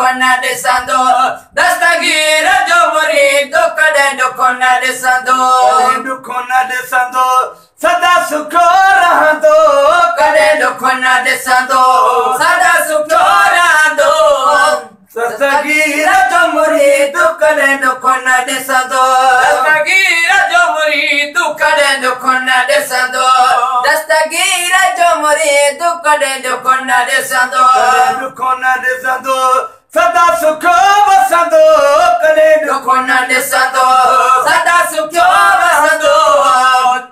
दुखना ॾिसंदो दस्तगीर जो मुरीद कॾहिं दुख न ॾिसंदो दुख न ॾिसंदो सदा सुखो रहंदो कॾहिं दुख न ॾिसंदो सदा सुखो रहंदो दस्तगीर जो मुरीद कॾहिं दुख न ॾिसंदो दस्तगीर जो मुरीद कॾहिं दुख न ॾिसंदो दस्तगीर जो मुरीद कॾहिं दुख न ॾिसंदो दुख न ॾिसंदो सदा सुखो वसंदो कॾहिं दुख न ॾिसंदो सदा सुखो वसंदो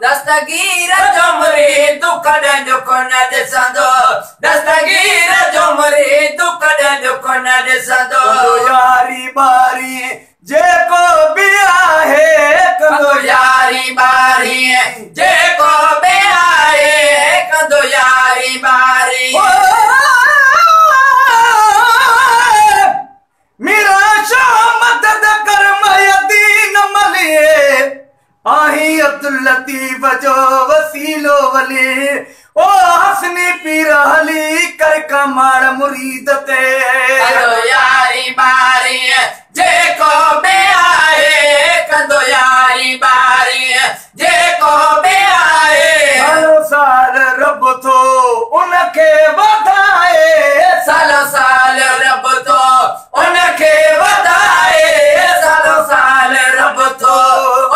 दस्तगीर जो मुरीद कॾहिं दुख न ॾिसंदो दस्तगीर जो मुरीद कॾहिं दुख न ॾिसंदो यारी बारी जेको बि आहे कंदो यारी बारी जेको बि आहे कंदो यारी बारी मेरा शाह मदद कर मयदीन मलिए आही अब्दुल लतीफ जो वसीलो वली ओ हसनी पीर हली कर कमाड़ मुरीद ते कंदो यारी बारी जेको बि आहे कंदो यारी बारी जेको बि आहे हर साल रब थो उनखे वधाए सालो साल रब थो उनखे वधाए सालो साल रब थो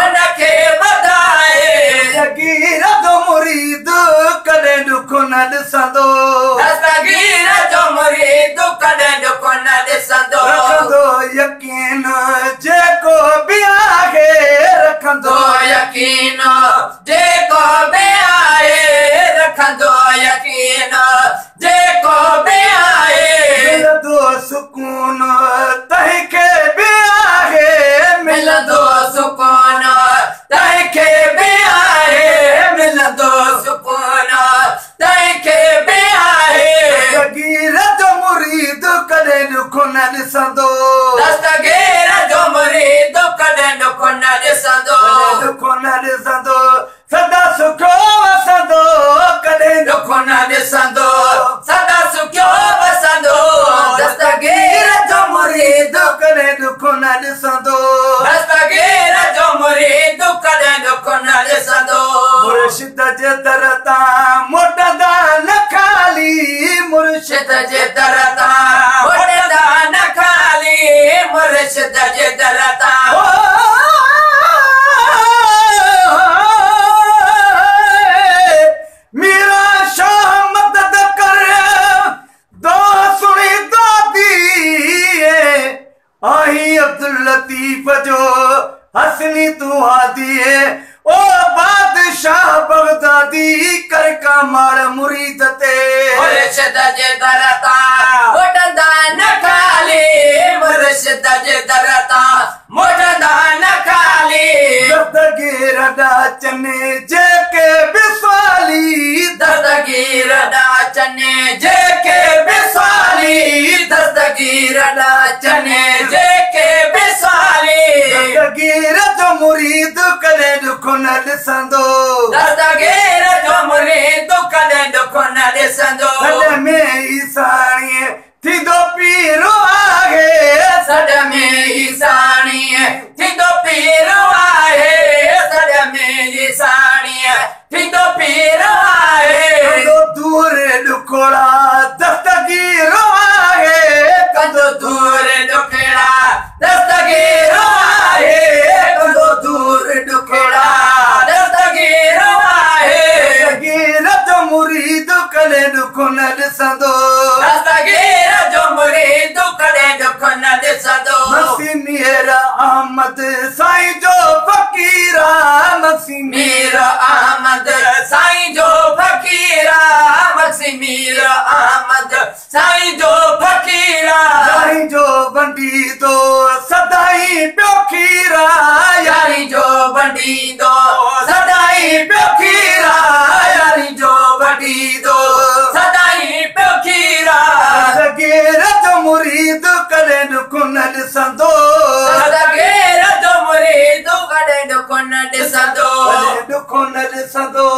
उनखे वधाए दस्तगीर जो मुरीद कॾहिं दुख न ॾिसंदो दस्तगीर जो मुरीद कॾहिं दुख न ॾिसंदो रखंदो यकीन जेको बि आहे रखंदो यकीन जेको बि आहे रखंदो यकीन जेको बि आहे मिलंदो सुकून तंहिंखे बि आहे मिलंदो सुकून तंहिंखे बि आहे मिलंदो सुकून तंहिंखे बि आहे दस्तगीर जो मुरीद कॾहिं दुख न ॾिसंदो दस्तगीर जो मुरीद कॾहिं दुख न ॾिसंदो दुख न ॾिसंदो सदा सुखो वसंदो कॾहिं दुख न ॾिसंदो सदा सुखियो वसंदो दस्तगीर जो मुरीद कॾहिं दुख न ॾिसंदो दस्तगीर जो मुरीद कॾहिं दुख न ॾिसंदो मुर्शिद जे दर तां मोटंदा न खाली मुर्शिद जे दर तां मोटंदा न खाली मुर्शिद जे दर तां मेरा शाह मदद कर दो सुनी दादी आही अब्दुल लतीफ जो हसनी तू हादी ओ बादशाह बगदादी कर कमाड़ मुरीद ते मुर्शिद जे दर तां मोटंदा न खाली मुर्शिद जे दर तां मोटंदा न खाली दस्तगीर डाचने जेके बिस्वाली दस्तगीर डाचने जेके बिस्वाली दस्तगीर डाचने जेके बिस्वाली दस्तगीर जो मुरीद कॾहिं दुख न ॾिसंदो दस्तगीर जो मुरीद कॾहिं दुख न ॾिसंदो सॾ में ई साणीअ थींदो पीरो आहे सॾ में ई साणीअ थींदो पीरो आहे सॾ में ई साणीअ थींदो पीरो आहे दूर ॾुखड़ा दस्तगीर आहे कंदो दूर ॾुखड़ा दस्तगीर आहे कंदो दूर ॾुखड़ा दस्तगीर आहे दस्तगीर जो मुरीद कॾहिं दुख न ॾिसंदो दस्तगीर जो मुरीद कॾहिं दुख न ॾिसंदो मसीमीर अहमद साईं जो फ़कीरा मसीमीर अहमद साईं जो फ़कीरा मसीमीर अहमद साईं जो फ़कीरा साईं जो बंदीदो सदाई पियो खीरा यारी जो बंदीदो सदाई पियो खीरा यारी जो बंदीदो सदाई पियो खीरा दस्तगीर जो मुरीद कॾहिं दुख न ॾिसंदो दस्तगीर जो मुरीद कॾहिं दुख न ॾिसंदो दुख न ॾिसंदो